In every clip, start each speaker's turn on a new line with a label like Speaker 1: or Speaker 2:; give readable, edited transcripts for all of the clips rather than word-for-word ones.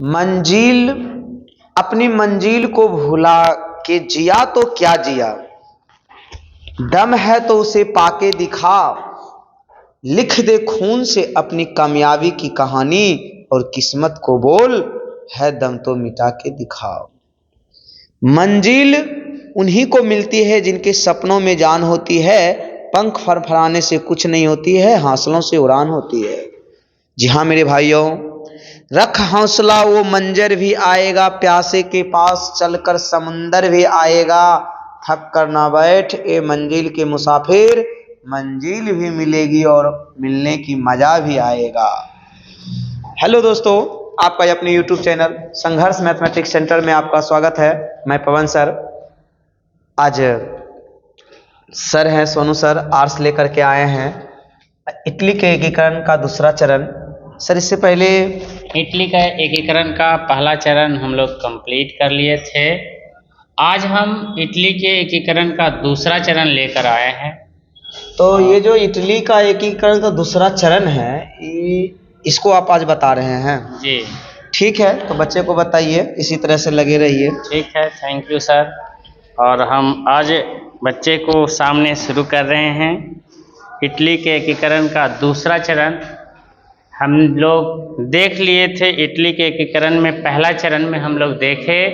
Speaker 1: मंजिल अपनी मंजिल को भुला के जिया तो क्या जिया, दम है तो उसे पाके दिखा। लिख दे खून से अपनी कामयाबी की कहानी, और किस्मत को बोल है दम तो मिटा के दिखाओ। मंजिल उन्हीं को मिलती है जिनके सपनों में जान होती है। पंख फड़फड़ाने से कुछ नहीं होती है, हौसलों से उड़ान होती है। जी हाँ मेरे भाइयों, रख हौसला वो मंजर भी आएगा, प्यासे के पास चलकर समुंदर भी आएगा। थक कर ना बैठ ए मंजिल के मुसाफिर, मंजिल भी मिलेगी और मिलने की मजा भी आएगा। हेलो दोस्तों, आपका अपने यूट्यूब चैनल संघर्ष मैथमेटिक्स सेंटर में आपका स्वागत है। मैं पवन सर। आज सर हैं सोनू सर, आर्ट्स लेकर के आए हैं इटली के एकीकरण का दूसरा चरण। सर इससे पहले
Speaker 2: इटली का एकीकरण का पहला चरण हम लोग कंप्लीट कर लिए थे। आज हम इटली के एकीकरण का दूसरा चरण लेकर आए हैं।
Speaker 1: तो ये जो इटली का एकीकरण का दूसरा चरण है, इसको आप आज बता रहे हैं?
Speaker 2: जी
Speaker 1: ठीक है, तो बच्चे को बताइए, इसी तरह से लगे रहिए।
Speaker 2: ठीक है, थैंक यू सर। और हम आज बच्चे को सामने शुरू कर रहे हैं इटली के एकीकरण का दूसरा चरण। हम लोग देख लिए थे इटली के एकीकरण में, पहला चरण में हम लोग देखे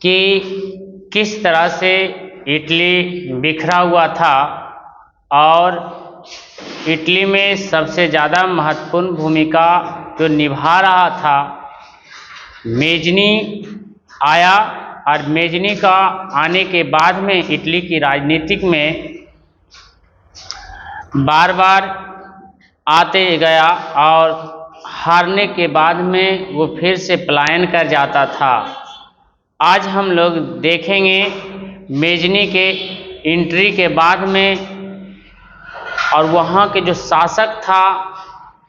Speaker 2: कि किस तरह से इटली बिखरा हुआ था और इटली में सबसे ज़्यादा महत्वपूर्ण भूमिका जो निभा रहा था मेजनी आया। और मेजनी का आने के बाद में इटली की राजनीतिक में बार बार आते गया और हारने के बाद में वो फिर से पलायन कर जाता था। आज हम लोग देखेंगे मेजनी के एंट्री के बाद में, और वहाँ के जो शासक था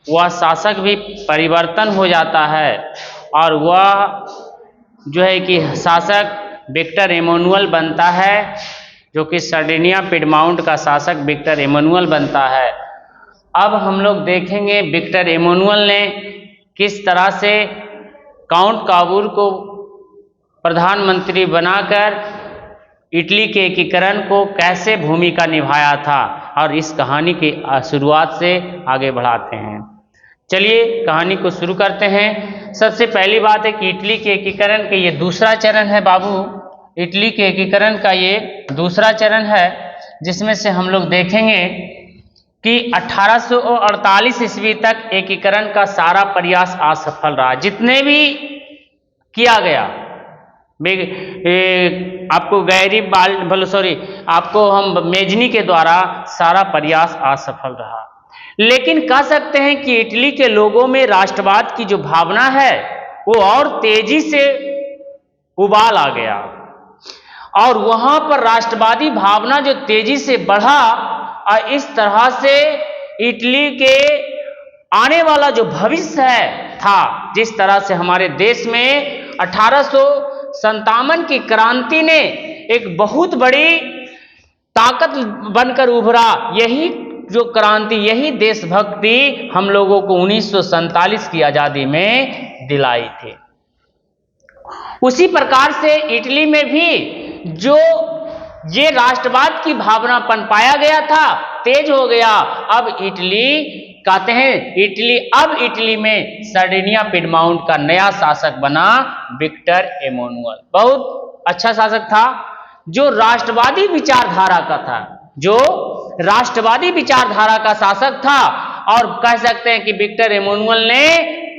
Speaker 2: वह शासक भी परिवर्तन हो जाता है। और वह जो है कि शासक विक्टर एमानुएल बनता है, जो कि सर्डिनिया पिडमाउंट का शासक विक्टर एमानुएल बनता है। अब हम लोग देखेंगे विक्टर एमानुएल ने किस तरह से काउंट काबूर को प्रधानमंत्री बनाकर इटली के एकीकरण को कैसे भूमिका निभाया था, और इस कहानी की शुरुआत से आगे बढ़ाते हैं। चलिए कहानी को शुरू करते हैं। सबसे पहली बात है कि इटली के एकीकरण के ये दूसरा चरण है बाबू। इटली के एकीकरण का ये दूसरा चरण है, जिसमें से हम लोग देखेंगे कि 1848 ईस्वी तक एकीकरण का सारा प्रयास असफल रहा। जितने भी किया गया, आपको आपको हम मेजनी के द्वारा सारा प्रयास असफल रहा। लेकिन कह सकते हैं कि इटली के लोगों में राष्ट्रवाद की जो भावना है वो और तेजी से उबाल आ गया, और वहां पर राष्ट्रवादी भावना जो तेजी से बढ़ा, और इस तरह से इटली के आने वाला जो भविष्य था, जिस तरह से हमारे देश में 1857 की क्रांति ने एक बहुत बड़ी ताकत बनकर उभरा। यही जो क्रांति, यही देशभक्ति हम लोगों को 1947 की आजादी में दिलाई थी। उसी प्रकार से इटली में भी जो ये राष्ट्रवाद की भावना पनपाया गया था, तेज हो गया। अब इटली कहते हैं इटली में सर्डिनिया पिडमाउंट का नया शासक बना विक्टर एमानुएल। बहुत अच्छा शासक था, जो राष्ट्रवादी विचारधारा का था, जो राष्ट्रवादी विचारधारा का शासक था। और कह सकते हैं कि विक्टर एमानुएल ने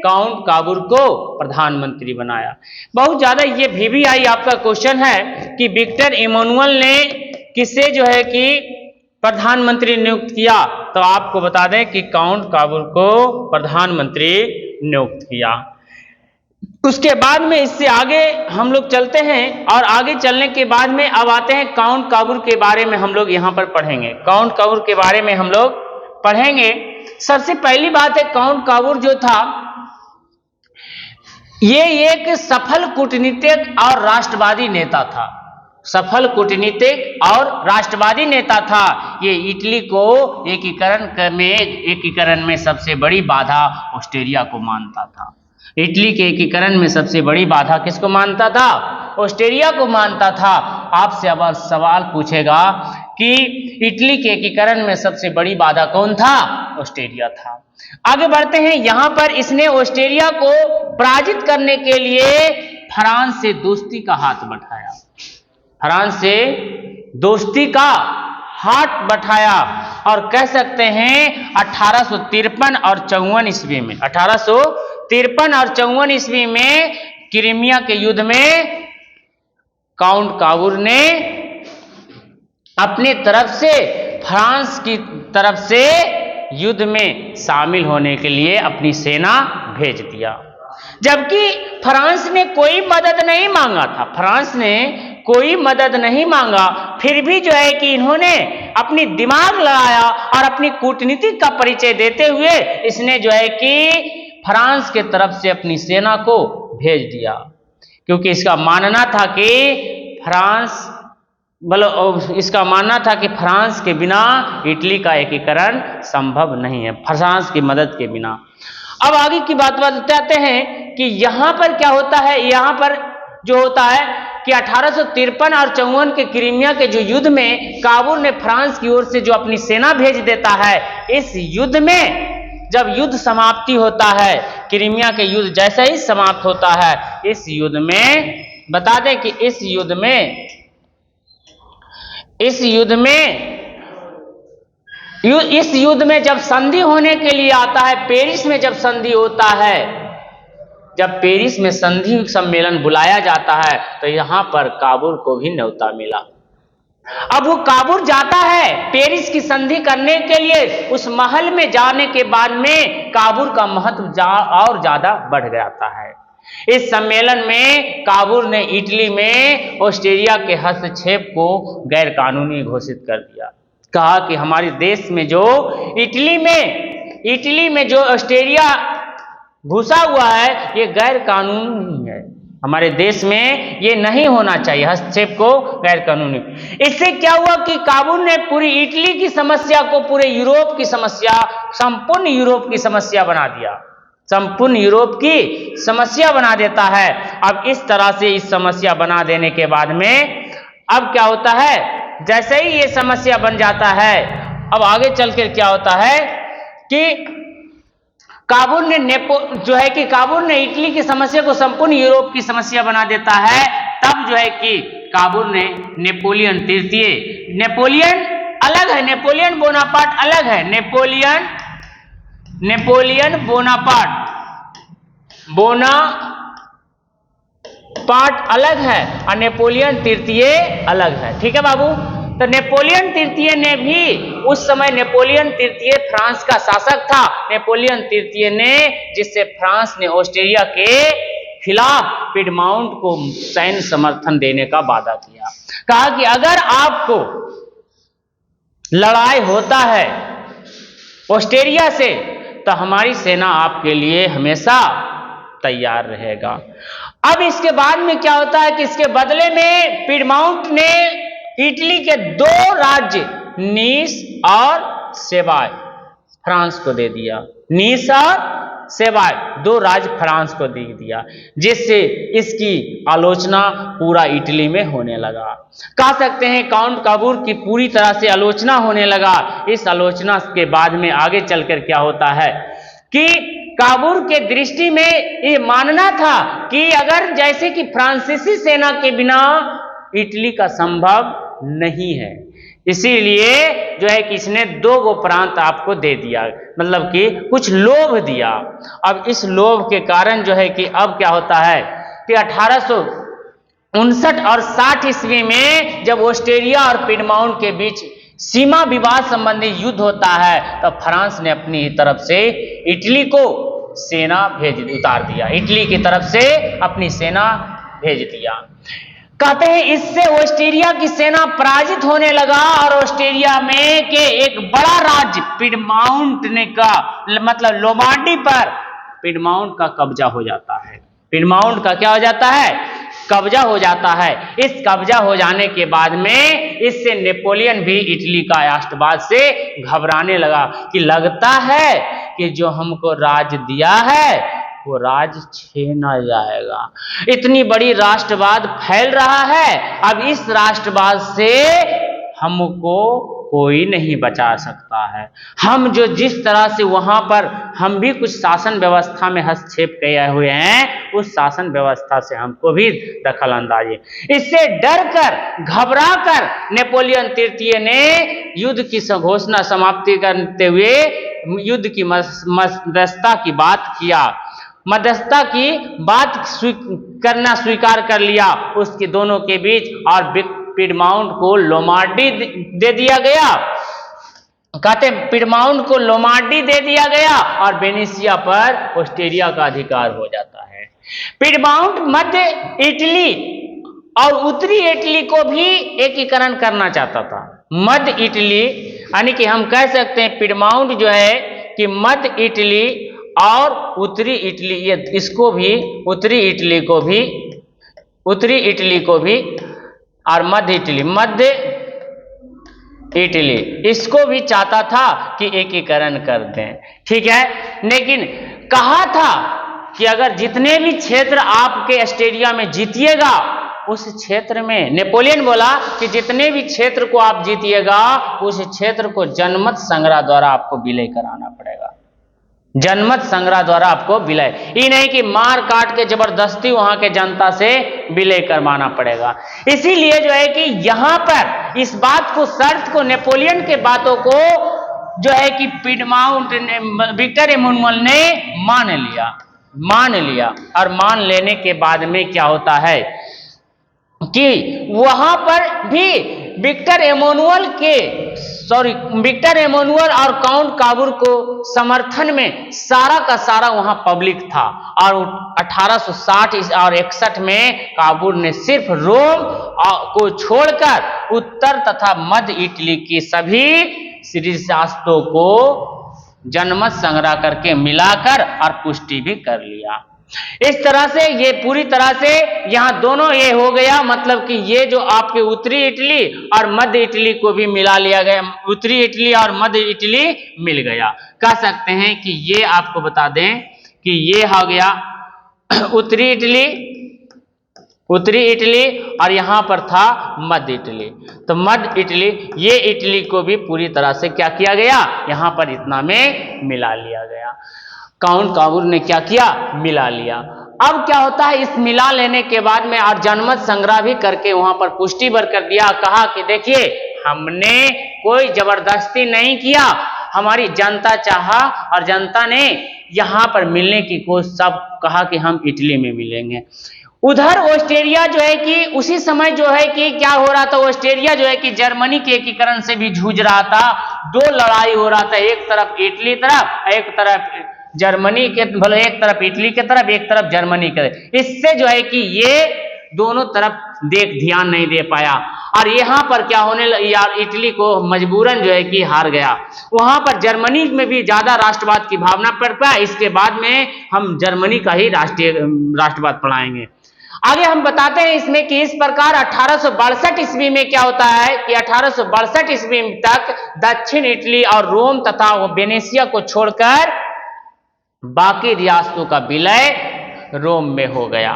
Speaker 2: काउंट काबूर को प्रधानमंत्री बनाया। बहुत ज्यादा ये VVI आपका क्वेश्चन है कि विक्टर एमानुएल ने किसे जो है कि प्रधानमंत्री नियुक्त किया, तो आपको बता दें कि काउंट काबूर को प्रधानमंत्री नियुक्त किया। उसके बाद में इससे आगे हम लोग चलते हैं, और आगे चलने के बाद में अब आते हैं काउंट काबूर के बारे में हम लोग यहाँ पर पढ़ेंगे। काउंट काबूर के बारे में हम लोग पढ़ेंगे। सबसे पहली बात है, काउंट काबूर जो था ये एक सफल कूटनीतिक और राष्ट्रवादी नेता था। सफल कूटनीतिक और राष्ट्रवादी नेता था। ये इटली को एकीकरण में सबसे बड़ी बाधा ऑस्ट्रेलिया को मानता था। इटली के एकीकरण में सबसे बड़ी बाधा किसको मानता था? ऑस्ट्रिया को मानता था। आपसे अब सवाल पूछेगा कि इटली के एकीकरण में सबसे बड़ी बाधा कौन था? ऑस्ट्रिया था। आगे बढ़ते हैं। यहां पर इसने ऑस्ट्रिया को पराजित करने के लिए फ्रांस से दोस्ती का हाथ बढ़ाया। फ्रांस से दोस्ती का हाथ बढ़ाया और कह सकते हैं 1853 और 54 ईस्वी में 1853 और 54 ईस्वी में क्रीमिया के युद्ध में काउंट काबूर ने अपने तरफ से फ्रांस की तरफ से युद्ध में शामिल होने के लिए अपनी सेना भेज दिया, जबकि फ्रांस ने कोई मदद नहीं मांगा था। फ्रांस ने कोई मदद नहीं मांगा, फिर भी जो है कि इन्होंने अपनी दिमाग लगाया और अपनी कूटनीति का परिचय देते हुए इसने जो है कि फ्रांस के तरफ से अपनी सेना को भेज दिया, क्योंकि इसका मानना था कि फ्रांस के बिना इटली का एकीकरण संभव नहीं है, फ्रांस की मदद के बिना। अब आगे की बात बताते हैं कि यहां पर क्या होता है। यहां पर जो होता है कि 1853 और 54 के क्रीमिया के जो युद्ध में काबूल ने फ्रांस की ओर से जो अपनी सेना भेज देता है, इस युद्ध में जब युद्ध समाप्ति होता है, क्रीमिया के युद्ध जैसे ही समाप्त होता है, इस युद्ध में बता दें कि इस युद्ध में जब संधि होने के लिए आता है, पेरिस में जब संधि होता है, जब पेरिस में संधि सम्मेलन बुलाया जाता है, तो यहां पर काबूल को भी न्योता मिला। अब वो काबूल जाता है पेरिस की संधि करने के लिए। उस महल में जाने के बाद में काबूल का महत्व और ज्यादा बढ़ जाता है। इस सम्मेलन में काबूल ने इटली में ऑस्ट्रिया के हस्तक्षेप को गैर कानूनी घोषित कर दिया। कहा कि हमारे देश में जो इटली में जो ऑस्ट्रिया घुसा हुआ है, ये गैर कानूनी है, हमारे देश में ये नहीं होना चाहिए, हस्तक्षेप को गैर कानूनी। इससे क्या हुआ कि काबूल ने पूरी इटली की समस्या को पूरे यूरोप की समस्या, संपूर्ण यूरोप की समस्या बना दिया, संपूर्ण यूरोप की समस्या बना देता है। अब इस तरह से इस समस्या बना देने के बाद में अब क्या होता है, जैसे ही ये समस्या बन जाता है, अब आगे चलकर क्या होता है कि काबूल ने इटली की समस्या को संपूर्ण यूरोप की समस्या बना देता है। तब जो है कि काबूल ने नेपोलियन अलग है, नेपोलियन बोनापार्ट अलग है, नेपोलियन बोनापार्ट अलग है और नेपोलियन तृतीय अलग है। ठीक है बाबू। तो नेपोलियन तृतीय ने भी उस समय नेपोलियन तृतीय फ्रांस का शासक था। नेपोलियन तृतीय ने, जिससे फ्रांस ने ऑस्ट्रिया के खिलाफ पिडमाउंट को सैन्य समर्थन देने का वादा किया। कहा कि अगर आपको लड़ाई होता है ऑस्ट्रिया से तो हमारी सेना आपके लिए हमेशा तैयार रहेगा। अब इसके बाद में क्या होता है कि इसके बदले में पिडमाउंट ने इटली के 2 राज्य नीस और सेवाय फ्रांस को दे दिया। नीस और सेवाय 2 राज्य फ्रांस को दे दिया, जिससे इसकी आलोचना पूरा इटली में होने लगा। कह सकते हैं काउंट काबूल की पूरी तरह से आलोचना होने लगा। इस आलोचना के बाद में आगे चलकर क्या होता है कि काबूल के दृष्टि में ये मानना था कि अगर जैसे कि फ्रांसीसी सेना के बिना इटली का संभव नहीं है, इसीलिए जो है कि इसने 2 प्रांत आपको दे दिया, मतलब कि कुछ लोभ दिया। अब इस लोभ के कारण जो है कि अब क्या होता है कि 1859 और 60 ईस्वी में जब ऑस्ट्रिया और पिडमाउंट के बीच सीमा विवाद संबंधी युद्ध होता है, तब फ्रांस ने अपनी तरफ से इटली को सेना उतार दिया, इटली की तरफ से अपनी सेना भेज दिया। कहते हैं इससे ऑस्ट्रिया की सेना पराजित होने लगा और ऑस्ट्रिया में के एक बड़ा राज्य पिडमाउंट ने का मतलब लोमार्डी पर पिडमाउंट का कब्जा हो जाता है। पिडमाउंट का क्या हो जाता है? कब्जा हो जाता है। इस कब्जा हो जाने के बाद में इससे नेपोलियन भी इटली का राष्ट्रवाद से घबराने लगा कि लगता है कि जो हमको राज्य दिया है वो राज छीना जाएगा। इतनी बड़ी राष्ट्रवाद फैल रहा है, अब इस राष्ट्रवाद से हमको कोई नहीं बचा सकता है। हम जो जिस तरह से वहां पर हम भी कुछ शासन व्यवस्था में हस्तक्षेप किए हुए हैं, उस शासन व्यवस्था से हमको भी दखल अंदाजी। इससे डर कर, घबरा कर नेपोलियन तृतीय ने युद्ध की घोषणा समाप्ति करते हुए युद्ध की मध्यस्थता की बात किया, मध्यस्थता की बात करना स्वीकार कर लिया उसके दोनों के बीच, और पिडमाउंट को लोमार्डी दे दिया गया। कहते पिडमाउंट को लोमार्डी दे दिया गया और वेनेशिया पर ऑस्ट्रिया का अधिकार हो जाता है। पिडमाउंट मध्य इटली और उत्तरी इटली को भी एकीकरण करना चाहता था। मध्य इटली यानी कि हम कह सकते हैं पिडमाउंट जो है कि मध्य इटली और उत्तरी इटली, ये इसको भी उत्तरी इटली को भी और मध्य इटली इसको भी चाहता था कि एकीकरण कर दें। ठीक है, लेकिन कहा था कि अगर जितने भी क्षेत्र आपके ऑस्ट्रिया में जीतिएगा, उस क्षेत्र में नेपोलियन बोला कि जितने भी क्षेत्र को आप जीतिएगा, उस क्षेत्र को जनमत संग्रह द्वारा आपको विलय कराना पड़ेगा। जनमत संग्रह द्वारा आपको विलय, ये नहीं कि मार काट के जबरदस्ती वहां के जनता से विलय करवाना पड़ेगा। इसीलिए जो है कि यहां पर इस बात को, शर्त को, नेपोलियन के बातों को जो है कि पिडमाउंट ने, विक्टर एमैनुअल ने मान लिया और मान लेने के बाद में क्या होता है कि वहां पर भी विक्टर एमैनुअल और काउंट काबूर को समर्थन में सारा का सारा वहां पब्लिक था। और 1860 और 61 में काबूर ने सिर्फ रोम को छोड़कर उत्तर तथा मध्य इटली की सभी शासकों को जनमत संग्रह करके मिलाकर और पुष्टि भी कर लिया। इस तरह से ये पूरी तरह से यहां दोनों ये हो गया, मतलब कि ये जो आपके उत्तरी इटली और मध्य इटली को भी मिला लिया गया, उत्तरी इटली और मध्य इटली मिल गया। कह सकते हैं कि ये आपको बता दें कि ये हो गया उत्तरी इटली और यहां पर था मध्य इटली। तो मध्य इटली, ये इटली को भी पूरी तरह से क्या किया गया, यहां पर इतना में मिला लिया गया। काउंट काबूर ने क्या किया, मिला लिया। अब क्या होता है, इस मिला लेने के बाद में और जनमत संग्रह भी करके वहां पर पुष्टि भर कर दिया। कहा कि देखिए हमने कोई जबरदस्ती नहीं किया, हमारी जनता चाहा और जनता ने यहां पर मिलने की कोशिश, सब कहा कि हम इटली में मिलेंगे। उधर ऑस्ट्रिया जो है कि उसी समय जो है कि क्या हो रहा था, ऑस्ट्रिया जो है कि जर्मनी के एकीकरण से भी जूझ रहा था। दो लड़ाई हो रहा था, एक तरफ इटली तरफ, एक तरफ जर्मनी के, भले एक तरफ इटली के तरफ, एक तरफ जर्मनी के तरफ। इससे जो है कि ये दोनों तरफ ध्यान नहीं दे पाया और यहाँ पर क्या होने यार, इटली को मजबूरन जो है कि हार गया। वहां पर जर्मनी में भी ज्यादा राष्ट्रवाद की भावना पड़ पाया। इसके बाद में हम जर्मनी का ही राष्ट्रवाद पढ़ाएंगे। आगे हम बताते हैं इसमें कि इस प्रकार 1862 ईस्वी में क्या होता है कि 1862 ईस्वी तक दक्षिण इटली और रोम तथा वेनेशिया को छोड़कर बाकी रियासतों का विलय रोम में हो गया।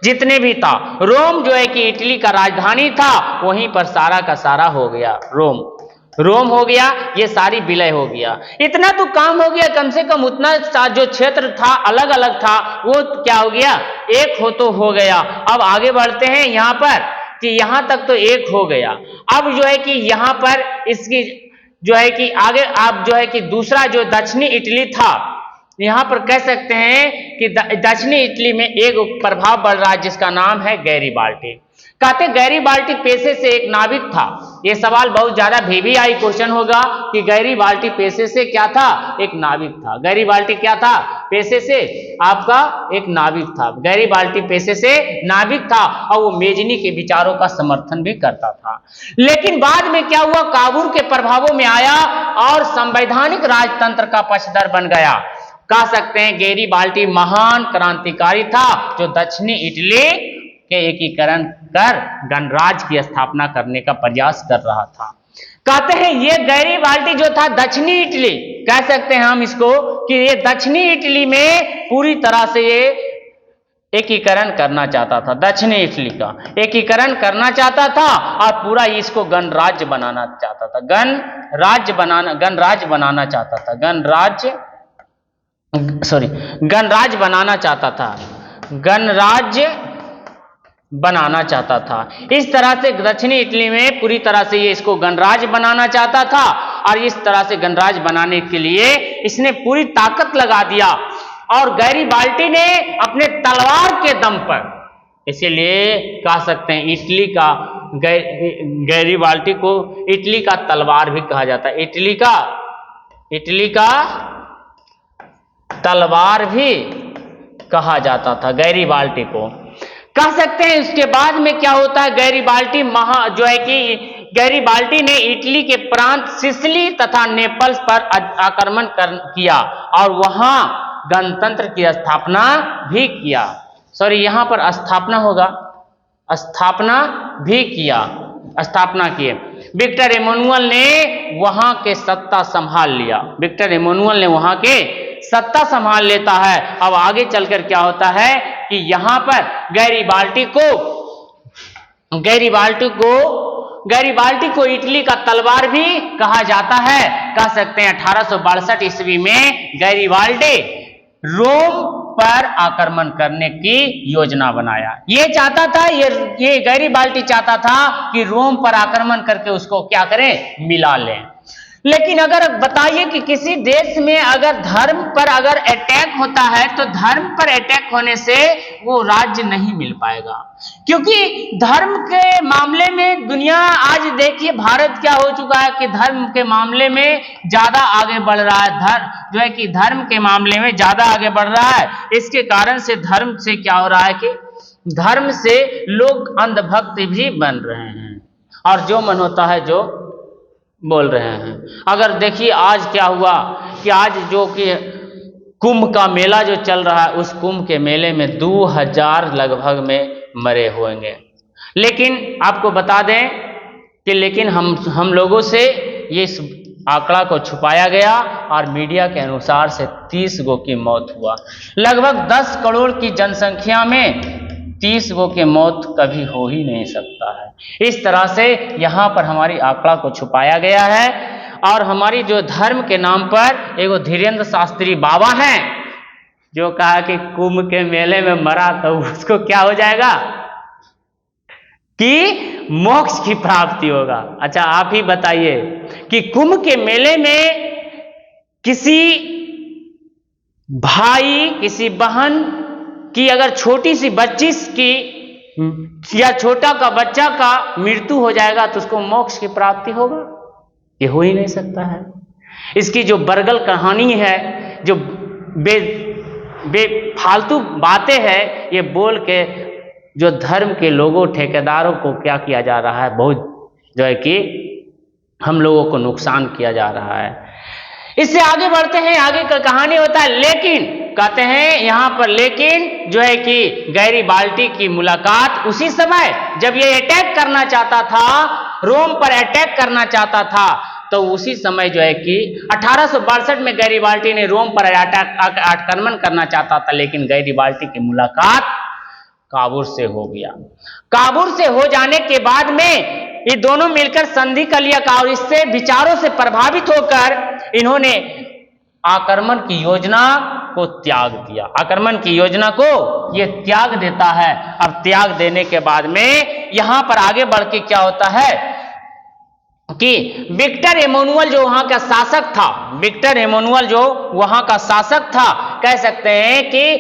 Speaker 2: जितने भी था, रोम जो है कि इटली का राजधानी था, वहीं पर सारा का सारा हो गया, रोम हो गया, ये सारी विलय हो गया। इतना तो काम हो गया, कम से कम उतना जो क्षेत्र था अलग अलग था वो क्या हो गया, एक हो गया। अब आगे बढ़ते हैं यहाँ पर कि यहाँ तक तो एक हो गया। अब जो है कि यहाँ पर इसकी जो है कि आगे आप जो है कि दूसरा जो दक्षिणी इटली था, यहाँ पर कह सकते हैं कि दक्षिणी इटली में एक प्रभाव बढ़ रहा है जिसका नाम है गैरीबाल्टी। कहते गैरीबाल्टी पेशे से एक नाविक था। ये सवाल बहुत ज्यादा VVI क्वेश्चन होगा कि गैरीबाल्टी पेशे से क्या था, एक नाविक था। गैरीबाल्टी क्या था, पेशे से आपका एक नाविक था। गैरीबाल्टी पेशे से नाविक था और वो मेजनी के विचारों का समर्थन भी करता था। लेकिन बाद में क्या हुआ, काबूर के प्रभावों में आया और संवैधानिक राजतंत्र का पक्षधर बन गया। कह सकते हैं गैरीबाल्टी महान क्रांतिकारी था जो दक्षिणी इटली के एकीकरण कर गणराज्य की स्थापना करने का प्रयास कर रहा था। कहते हैं ये गैरीबाल्टी जो था दक्षिणी इटली, कह सकते हैं हम इसको कि ये दक्षिणी इटली में पूरी तरह से ये एकीकरण करना चाहता था, दक्षिणी इटली का एकीकरण करना चाहता था और पूरा इसको गणराज्य बनाना चाहता था, गणराज्य बनाना चाहता था, गणराज्य बनाना चाहता था, गणराज्य बनाना चाहता था। इस तरह से दक्षिणी इटली में पूरी तरह से ये इसको गणराज्य बनाना चाहता था और इस तरह से गणराज्य बनाने के लिए इसने पूरी ताकत लगा दिया और गैरीबाल्टी ने अपने तलवार के दम पर, इसीलिए कह सकते हैं इटली का गैरीबाल्टी को इटली का तलवार भी कहा जाता है, इटली का तलवार भी कहा जाता था गैरीबाल्टी को, कह सकते हैं। उसके बाद में क्या होता है, गैरीबाल्टी ने इटली के प्रांत सिसिली तथा नेपल्स पर आक्रमण किया और वहां गणतंत्र की स्थापना भी किया। यहां पर स्थापना किए। विक्टर एमानुएल ने वहां के सत्ता संभाल लिया, विक्टर एमानुएल ने वहां के सत्ता संभाल लेता है। अब आगे चलकर क्या होता है कि यहां पर गैरीबाल्टी को इटली का तलवार भी कहा जाता है। कह सकते हैं 1862 ईस्वी में गैरीबाल्टी रोम पर आक्रमण करने की योजना बनाया। ये चाहता था, ये गैरीबाल्टी चाहता था कि रोम पर आक्रमण करके उसको क्या करें, मिला लें। लेकिन अगर बताइए कि किसी देश में अगर धर्म पर अगर अटैक होता है तो धर्म पर अटैक होने से वो राज्य नहीं मिल पाएगा, क्योंकि धर्म के मामले में दुनिया आज देखिए भारत क्या हो चुका है कि धर्म के मामले में ज्यादा आगे बढ़ रहा है, धर्म के मामले में ज्यादा आगे बढ़ रहा है। इसके कारण से धर्म से क्या हो रहा है कि धर्म से लोग अंधभक्त भी बन रहे हैं और जो मन होता है जो बोल रहे हैं। अगर देखिए आज क्या हुआ कि आज जो कि कुंभ का मेला जो चल रहा है, उस कुंभ के मेले में 2000 लगभग में मरे होंगे। लेकिन आपको बता दें कि लेकिन हम लोगों से ये इस आंकड़ा को छुपाया गया और मीडिया के अनुसार से 30 गो की मौत हुआ। लगभग 10 करोड़ की जनसंख्या में 30 गो की मौत कभी हो ही नहीं सकता है। इस तरह से यहाँ पर हमारी आंकड़ा को छुपाया गया है। और हमारी जो धर्म के नाम पर एगो धीरेन्द्र शास्त्री बाबा हैं जो कहा कि कुंभ के मेले में मरा तो उसको क्या हो जाएगा कि मोक्ष की प्राप्ति होगा। अच्छा आप ही बताइए कि कुंभ के मेले में किसी भाई किसी बहन की अगर छोटी सी बच्ची की या छोटा का बच्चा का मृत्यु हो जाएगा तो उसको मोक्ष की प्राप्ति होगा? ये हो ही नहीं सकता है। इसकी जो बरगल कहानी है, जो फालतू बातें हैं, ये बोल के जो धर्म के लोगों ठेकेदारों को क्या किया जा रहा है, बहुत जो है कि हम लोगों को नुकसान किया जा रहा है। इससे आगे बढ़ते हैं, आगे का कहानी होता है। लेकिन कहते हैं यहां पर लेकिन जो है कि गैरीबाल्टी की मुलाकात उसी समय जब ये अटैक करना चाहता था, रोम पर अटैक करना चाहता था, तो उसी समय जो है कि 1862 में गैरीबाल्टी ने रोम पर आक्रमण करना चाहता था, लेकिन गैरीबाल्टी की मुलाकात काबुल से हो गया। काबुल से हो जाने के बाद में ये दोनों मिलकर संधि कर लिया और इससे विचारों से प्रभावित होकर इन्होंने आक्रमण की योजना को त्याग दिया। आक्रमण की योजना को ये त्याग देता है। अब त्याग देने के बाद में यहां पर आगे बढ़ के क्या होता है कि विक्टर एमानुएल जो वहां का शासक था, विक्टर एमानुएल जो वहां का शासक था, कह सकते हैं कि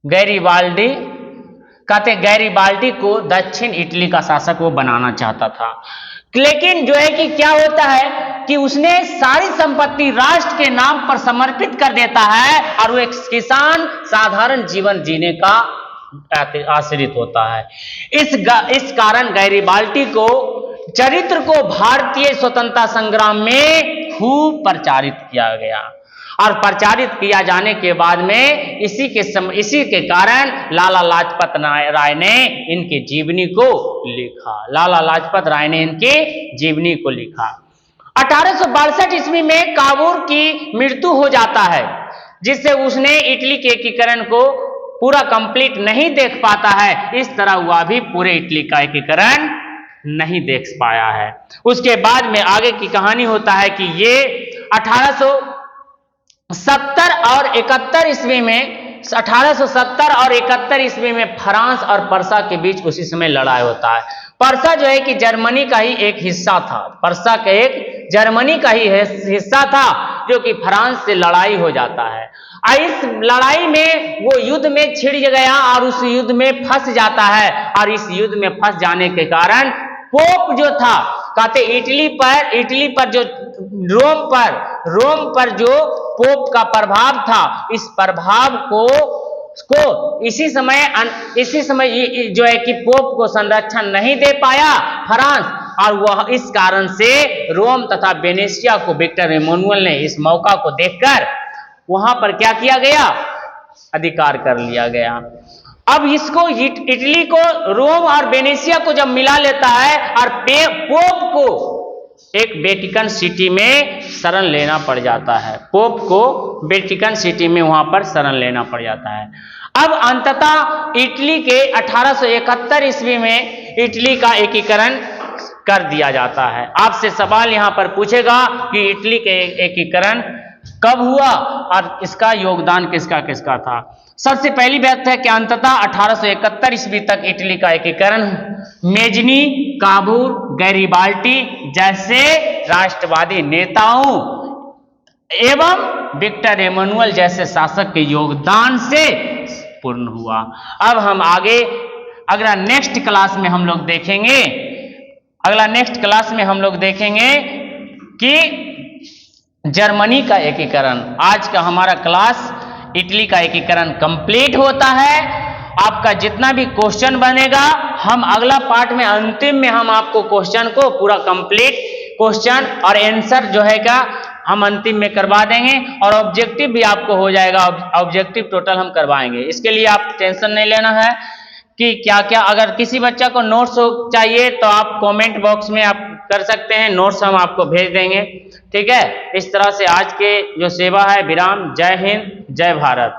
Speaker 2: गैरीबाल्टी को दक्षिण इटली का शासक वो बनाना चाहता था। लेकिन जो है कि क्या होता है कि उसने सारी संपत्ति राष्ट्र के नाम पर समर्पित कर देता है और वो एक किसान साधारण जीवन जीने का आश्रित होता है। इस कारण गैरीबाल्टी को चरित्र को भारतीय स्वतंत्रता संग्राम में खूब प्रचारित किया गया और प्रचारित किया जाने के बाद में इसी के कारण लाला लाजपत राय ने इनकी जीवनी को लिखा। लाला लाजपत राय ने इनकी जीवनी को लिखा। 1862 ईस्वी में काबूर की मृत्यु हो जाता है, जिससे उसने इटली के एकीकरण को पूरा कंप्लीट नहीं देख पाता है। इस तरह वह भी पूरे इटली का एकीकरण नहीं देख पाया है। उसके बाद में आगे की कहानी होता है कि ये 1870 और 71 ईस्वी में 1870 और 71 ईस्वी में फ्रांस और पर्सा के बीच उसी समय लड़ाई होता है। पर्सा जो है कि जर्मनी का ही एक हिस्सा था, पर्सा का एक जर्मनी का ही हिस्सा था, जो कि फ्रांस से लड़ाई हो जाता है। इस लड़ाई में वो युद्ध में छिड़ गया और उस युद्ध में फंस जाता है, और इस युद्ध में फंस जाने के कारण पोप जो था, कहते इटली पर जो रोम पर जो पोप का प्रभाव था, इस प्रभाव को इसी समय जो है कि पोप को संरक्षण नहीं दे पाया फ्रांस, और वह इस कारण से रोम तथा वेनेशिया को विक्टर एमानुएल ने इस मौका को देखकर वहां पर क्या किया गया, अधिकार कर लिया गया। अब इसको इटली को रोम और वेनेशिया को जब मिला लेता है और पोप को एक वेटिकन सिटी में शरण लेना पड़ जाता है, पोप को वेटिकन सिटी में वहां पर शरण लेना पड़ जाता है। अब अंततः इटली के 1871 ईस्वी में इटली का एकीकरण कर दिया जाता है। आपसे सवाल यहां पर पूछेगा कि इटली के एकीकरण कब हुआ और इसका योगदान किसका किसका था। सबसे पहली बात है कि अंततः 1871 ईस्वी तक इटली का एकीकरण मेजनी, काबूर, गैरिबाल्टी जैसे राष्ट्रवादी नेताओं एवं विक्टर एमानुएल जैसे शासक के योगदान से पूर्ण हुआ। अब हम आगे अगला नेक्स्ट क्लास में हम लोग देखेंगे कि जर्मनी का एकीकरण। आज का हमारा क्लास इटली का एकीकरण कंप्लीट होता है। आपका जितना भी क्वेश्चन बनेगा, हम अगला पार्ट में अंतिम में हम आपको क्वेश्चन को पूरा कंप्लीट क्वेश्चन और आंसर जो है का हम अंतिम में करवा देंगे, और ऑब्जेक्टिव भी आपको हो जाएगा। ऑब्जेक्टिव टोटल हम करवाएंगे। इसके लिए आप टेंशन नहीं लेना है कि क्या क्या। अगर किसी बच्चा को नोट्स चाहिए तो आप कमेंट बॉक्स में आप कर सकते हैं, नोट्स हम आपको भेज देंगे। ठीक है, इस तरह से आज के जो सेवा है विराम। जय हिंद, जय भारत।